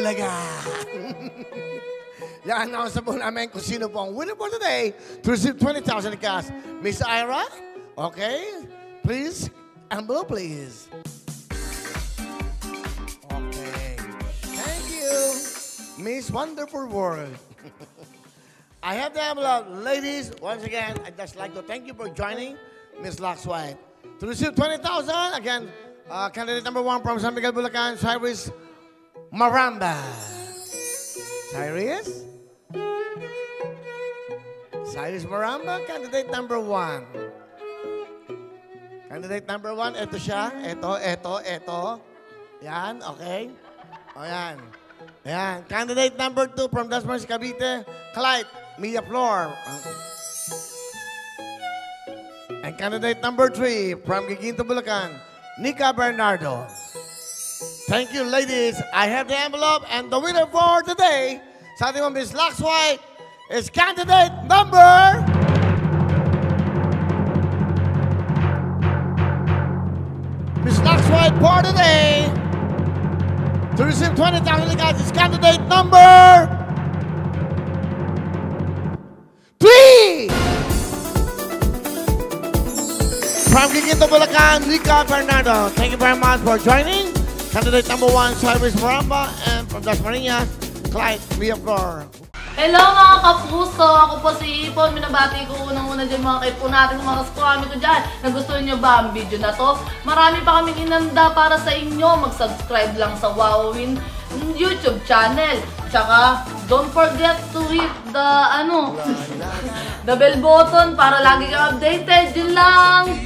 Bulaga. I-announce po namin kung sino po ang winner for today to receive 20,000 in cash. Miss Ira, okay? Please, envelope, please. Okay. Thank you, Miss Wonderful World. I have the envelope. Ladies, once again, I'd just like to thank you for joining Miss Lux White. To receive 20,000, again, candidate number 1 from San Miguel, Bulacan, Cyrus Maramba. Cyrus? Cyrus Maramba, candidate number 1. Candidate number 1, ito siya. Ito. Yan, okay. O yan. Yan. Candidate number 2 from Dasmariñas, Cavite, Clyde Mia Flor. And candidate number 3 from Giginto, Bulacan, Nika Bernardo. Thank you, ladies. I have the envelope, and the winner for today, sa ating Miss Lux White, is candidate number... Miss Lux White for today, to receive 20,000 guys, is candidate number... 3! From Giginto, Bulacan, Nika Bernardo. Thank you very much for joining. Candidate number 1, Cyrus Maramba, and from Dasmariñas, Clyde Mia Flor. Hello mga kapuso! Ako po si Ipon. Minabati ko unang-una dyan mga kaipo natin, mga kaskwami ko dyan. Nagustuhan nyo ba ang video na to? Marami pa kaming inanda para sa inyo. Mag-subscribe lang sa Wowin YouTube channel. Tsaka, don't forget to hit the, the bell button para lagi kang updated. Yun lang!